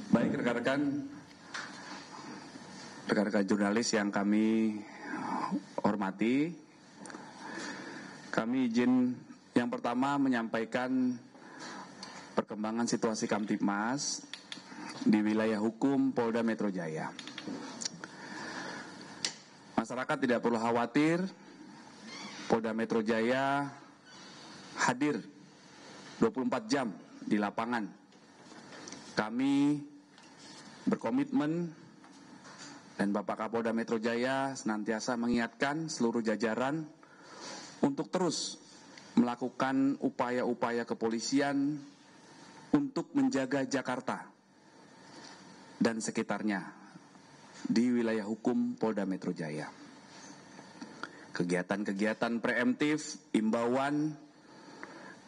Baik rekan-rekan jurnalis yang kami hormati, kami izin yang pertama menyampaikan perkembangan situasi Kamtibmas di wilayah hukum Polda Metro Jaya. Masyarakat tidak perlu khawatir, Polda Metro Jaya hadir 24 jam di lapangan. Kami berkomitmen dan Bapak Kapolda Metro Jaya senantiasa mengingatkan seluruh jajaran untuk terus melakukan upaya-upaya kepolisian untuk menjaga Jakarta dan sekitarnya di wilayah hukum Polda Metro Jaya. Kegiatan-kegiatan preemptif, imbauan,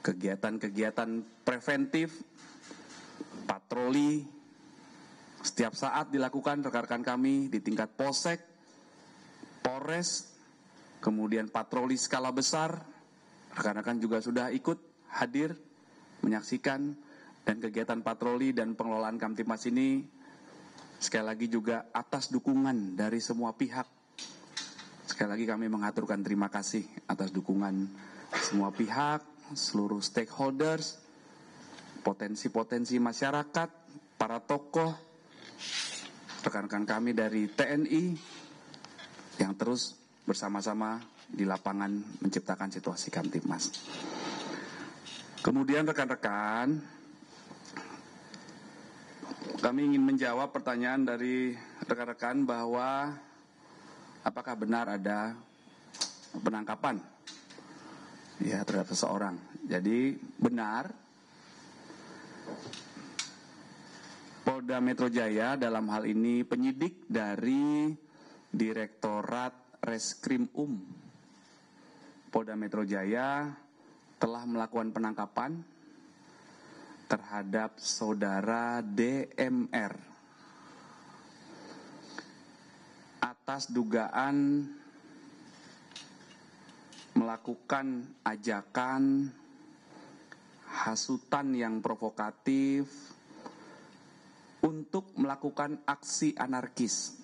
kegiatan-kegiatan preventif, patroli setiap saat dilakukan rekan-rekan kami di tingkat Polsek, Polres, kemudian patroli skala besar. Rekan-rekan juga sudah ikut hadir menyaksikan, dan kegiatan patroli dan pengelolaan Kamtibmas ini sekali lagi juga atas dukungan dari semua pihak. Sekali lagi kami mengaturkan terima kasih atas dukungan semua pihak, seluruh stakeholders, potensi-potensi masyarakat, para tokoh, rekan-rekan kami dari TNI yang terus bersama-sama di lapangan menciptakan situasi Kamtibmas. Kemudian rekan-rekan, kami ingin menjawab pertanyaan dari rekan-rekan bahwa apakah benar ada penangkapan ya terhadap seseorang. Jadi benar, Polda Metro Jaya dalam hal ini penyidik dari Direktorat Reskrim Polda Metro Jaya telah melakukan penangkapan terhadap saudara DMR atas dugaan melakukan ajakan hasutan yang provokatif untuk melakukan aksi anarkis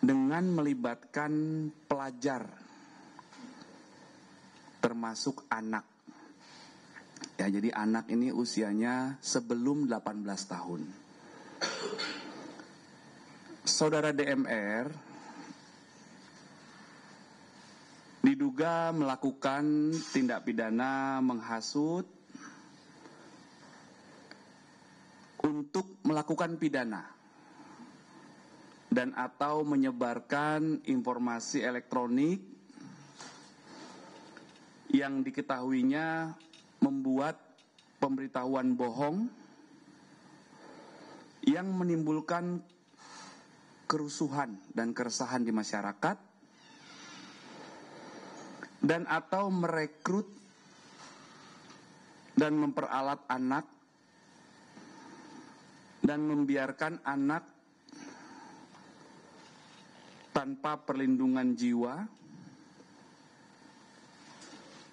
dengan melibatkan pelajar termasuk anak. Ya, jadi anak ini usianya sebelum 18 tahun. Saudara DMR diduga melakukan tindak pidana menghasut untuk melakukan pidana dan atau menyebarkan informasi elektronik yang diketahuinya membuat pemberitahuan bohong yang menimbulkan kerusuhan dan keresahan di masyarakat dan atau merekrut dan memperalat anak dan membiarkan anak tanpa perlindungan jiwa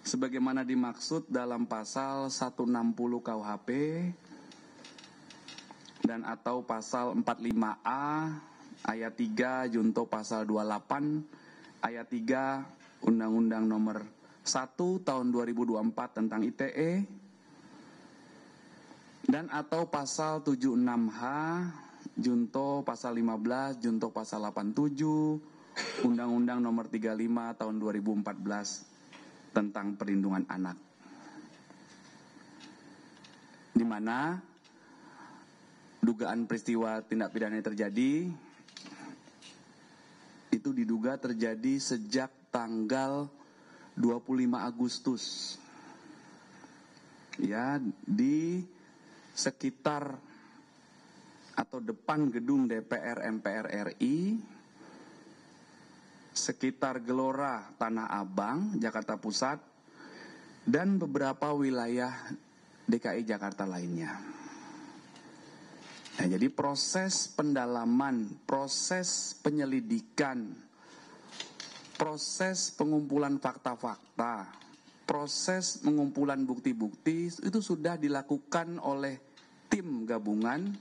sebagaimana dimaksud dalam pasal 160 KUHP dan atau pasal 45A ayat 3 junto pasal 28 ayat 3 Undang-Undang nomor 1 tahun 2024 tentang ITE dan atau pasal 76H junto pasal 15 junto pasal 87 Undang-Undang nomor 35 tahun 2014 tentang perlindungan anak, di mana dugaan peristiwa tindak pidana yang terjadi itu diduga terjadi sejak tanggal 25 Agustus ya di sekitar atau depan gedung DPR MPR RI, sekitar Gelora Tanah Abang, Jakarta Pusat, dan beberapa wilayah DKI Jakarta lainnya. Nah, jadi proses pendalaman, proses penyelidikan, proses pengumpulan fakta-fakta, proses pengumpulan bukti-bukti itu sudah dilakukan oleh tim gabungan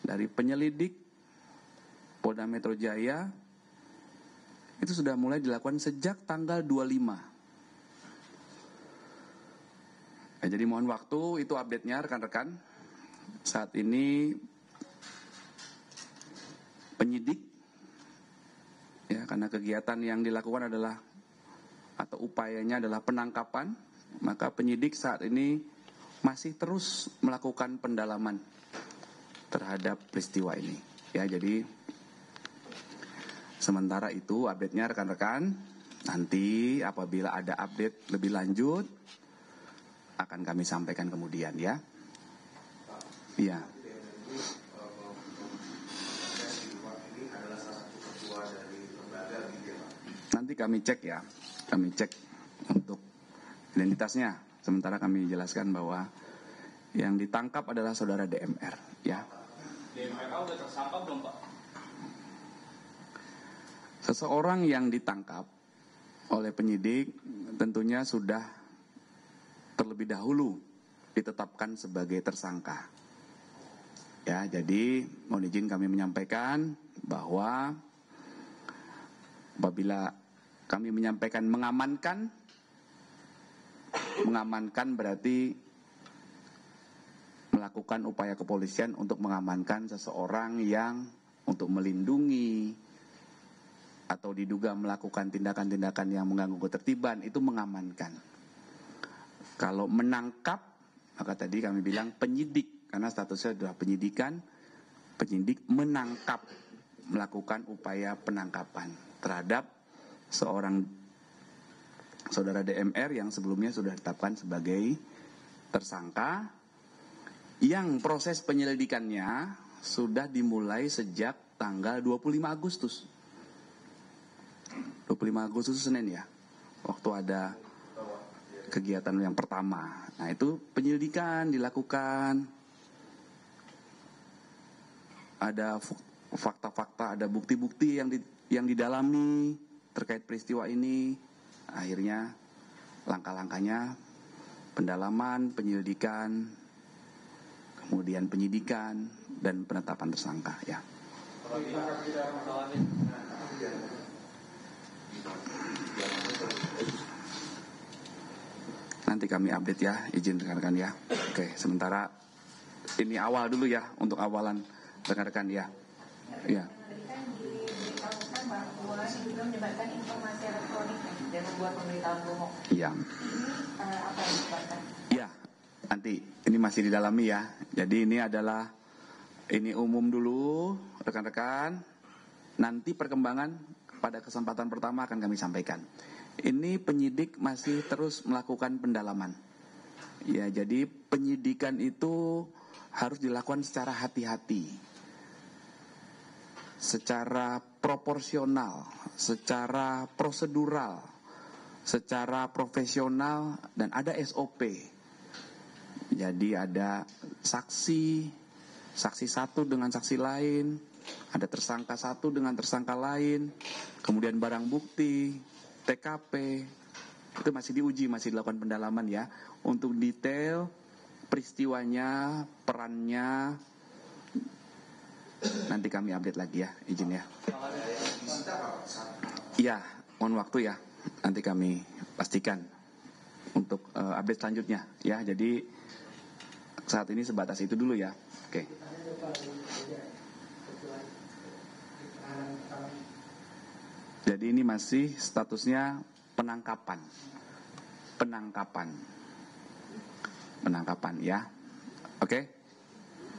dari penyelidik Polda Metro Jaya itu sudah mulai dilakukan sejak tanggal 25. Jadi mohon waktu, itu update-nya rekan-rekan. Saat ini penyidik, ya, karena kegiatan yang dilakukan adalah atau upayanya adalah penangkapan, maka penyidik saat ini masih terus melakukan pendalaman terhadap peristiwa ini. Ya, jadi sementara itu update-nya rekan-rekan. Nanti apabila ada update lebih lanjut akan kami sampaikan kemudian, ya. Iya. Nanti kami cek, ya. Kami cek untuk identitasnya. Sementara kami jelaskan bahwa yang ditangkap adalah saudara DMR, ya. DMR udah tersangka belum, Pak? Seseorang yang ditangkap oleh penyidik tentunya sudah terlebih dahulu ditetapkan sebagai tersangka. Ya, jadi mohon izin kami menyampaikan bahwa apabila kami menyampaikan mengamankan berarti melakukan upaya kepolisian untuk mengamankan seseorang yang untuk melindungi atau diduga melakukan tindakan-tindakan yang mengganggu ketertiban, itu mengamankan. Kalau menangkap, maka tadi kami bilang penyidik, karena statusnya adalah penyidikan, penyidik menangkap, melakukan upaya penangkapan terhadap seorang saudara DMR yang sebelumnya sudah ditetapkan sebagai tersangka, yang proses penyelidikannya sudah dimulai sejak tanggal 25 Agustus. 25 Agustus Senin, ya, waktu ada kegiatan yang pertama. Nah, itu penyelidikan dilakukan, ada fakta-fakta, ada bukti-bukti yang didalami terkait peristiwa ini. Akhirnya langkah-langkahnya pendalaman, penyelidikan, kemudian penyidikan dan penetapan tersangka, ya. Nanti kami update, ya, izin rekan-rekan, ya. Oke, sementara ini awal dulu, ya, untuk awalan rekan-rekan, ya. Ya. Kan diberitahukan bahwa juga menyebarkan informasi elektronik dan membuat pemberitaan bohong. Iya. Ini apa yang disebabkan? Iya, nanti ini masih didalami, ya. Jadi ini umum dulu rekan-rekan. Nanti perkembangan pada kesempatan pertama akan kami sampaikan. Ini penyidik masih terus melakukan pendalaman. Ya, jadi penyidikan itu harus dilakukan secara hati-hati, secara proporsional, secara prosedural, secara profesional, dan ada SOP. Jadi ada saksi satu dengan saksi lain, ada tersangka satu dengan tersangka lain, kemudian barang bukti, TKP, itu masih diuji, masih dilakukan pendalaman, ya. Untuk detail peristiwanya, perannya, nanti kami update lagi, ya, izin, ya. Iya, mohon waktu, ya. Nanti kami pastikan untuk update selanjutnya, ya. Jadi saat ini sebatas itu dulu, ya. Oke. Jadi ini masih statusnya penangkapan, ya. Oke.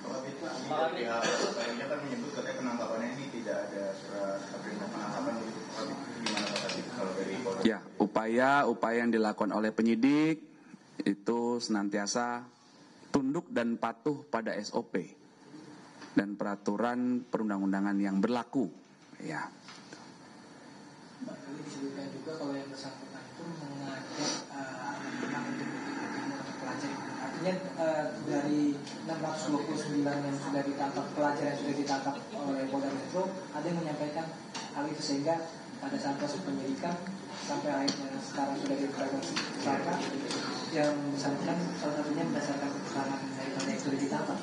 Kalau itu pihak kan menyebut katanya penangkapannya ini tidak ada surat perintah penangkapan, begitu. Gimana tadi kalau dari Polda? Ya, upaya yang dilakukan oleh penyidik itu senantiasa tunduk dan patuh pada SOP dan peraturan perundang-undangan yang berlaku, ya. Mbak, tadi disebutkan juga kalau yang bersangkutan itu mengajak anak-anak untuk pelajari. Artinya dari 629 yang sudah ditangkap, pelajar yang sudah ditangkap oleh Polda Metro, ada yang menyampaikan hal itu, sehingga pada saat proses penyidikan sampai akhirnya sekarang sudah ditetapkan tersangka, yang bersangkutan salah satunya berdasarkan keterangan daripada yang sudah ditangkap.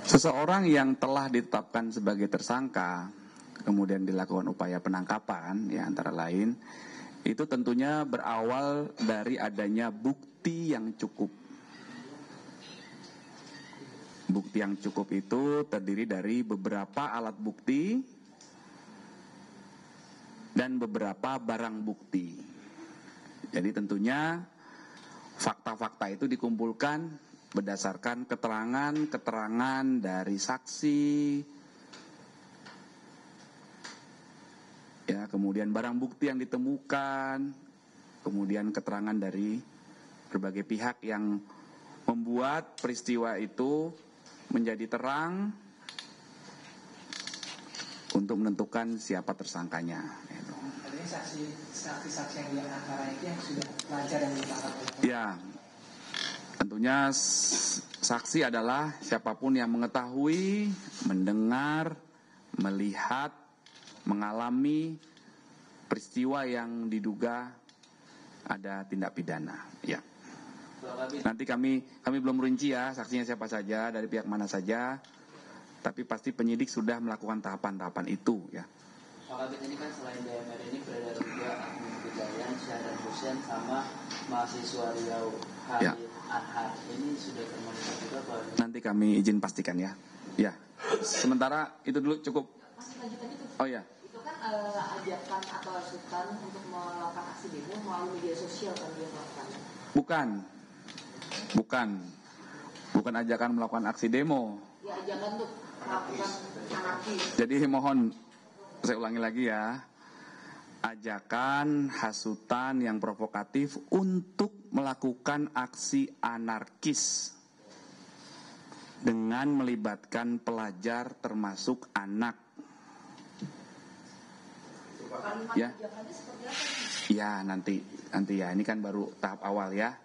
Seseorang yang telah ditetapkan sebagai tersangka, kemudian dilakukan upaya penangkapan, ya antara lain, itu tentunya berawal dari adanya bukti yang cukup. Bukti yang cukup itu terdiri dari beberapa alat bukti dan beberapa barang bukti. Jadi tentunya fakta-fakta itu dikumpulkan berdasarkan keterangan dari saksi, ya, kemudian barang bukti yang ditemukan, kemudian keterangan dari berbagai pihak yang membuat peristiwa itu menjadi terang untuk menentukan siapa tersangkanya. Artinya saksi-saksi yang di antara itu yang sudah pelajar yang ditangkap oleh Ya, tentunya saksi adalah siapapun yang mengetahui, mendengar, melihat, mengalami peristiwa yang diduga ada tindak pidana. Ya. Nanti kami belum rinci ya saksinya siapa saja, dari pihak mana saja, tapi pasti penyidik sudah melakukan tahapan-tahapan itu ya. Pak Kabit, ini kan selain DMR ini beredar juga Agnes Kejayaan, Syahdan Hussein sama mahasiswa Riau Halid Ya. Anhar. Ini sudah termonitor juga Pak? Nanti kami izin pastikan ya. Ya. Sementara itu dulu cukup. Masih lanjutan itu. Oh ya. Itu kan ajakan atau asutan untuk melakukan aksi demo melalui media sosial kan dia melakukannya. Bukan ajakan melakukan aksi demo. Ya ajakan untuk melakukan anarkis. Jadi mohon saya ulangi lagi ya. Ajakan, hasutan yang provokatif untuk melakukan aksi anarkis dengan melibatkan pelajar termasuk anak. Kalimat Ya. ajakannya seperti apa? Ya nanti ya, ini kan baru tahap awal ya.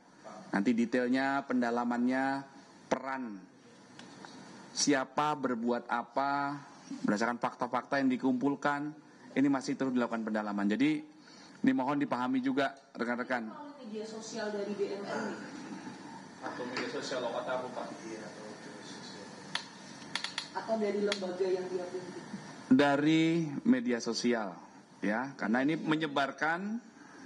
Nanti detailnya, pendalamannya, peran siapa berbuat apa berdasarkan fakta-fakta yang dikumpulkan, ini masih terus dilakukan pendalaman. Jadi ini mohon dipahami juga rekan-rekan. Melalui media sosial dari DMR ini. Atau media sosial Lokataru, Pak. Atau dari lembaga yang dia pimpin. Dari media sosial ya, karena ini menyebarkan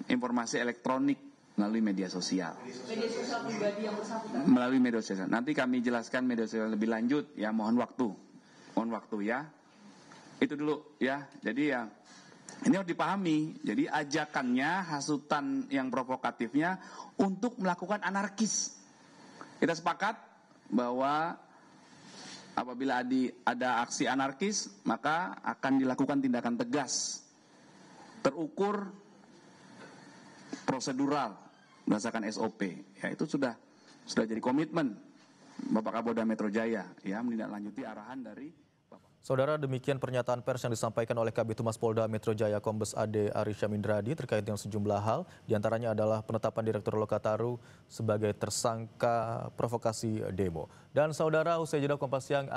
informasi elektronik melalui media sosial. Media sosial pribadi yang bersangkutan. Melalui media sosial. Nanti kami jelaskan media sosial lebih lanjut ya, mohon waktu ya. Itu dulu ya. Jadi ya ini harus dipahami. Jadi ajakannya, hasutan yang provokatifnya untuk melakukan anarkis. Kita sepakat bahwa apabila ada aksi anarkis, maka akan dilakukan tindakan tegas, terukur, prosedural berdasarkan SOP. Ya itu sudah jadi komitmen Bapak Kapolda Metro Jaya ya, menindaklanjuti arahan dari Bapak. Saudara, demikian pernyataan pers yang disampaikan oleh Kabid Humas Polda Metro Jaya Kombes AD Arisya Mindradi terkait dengan sejumlah hal, diantaranya adalah penetapan Direktur Lokataru sebagai tersangka provokasi demo. Dan saudara, usai jeda Kompas Siang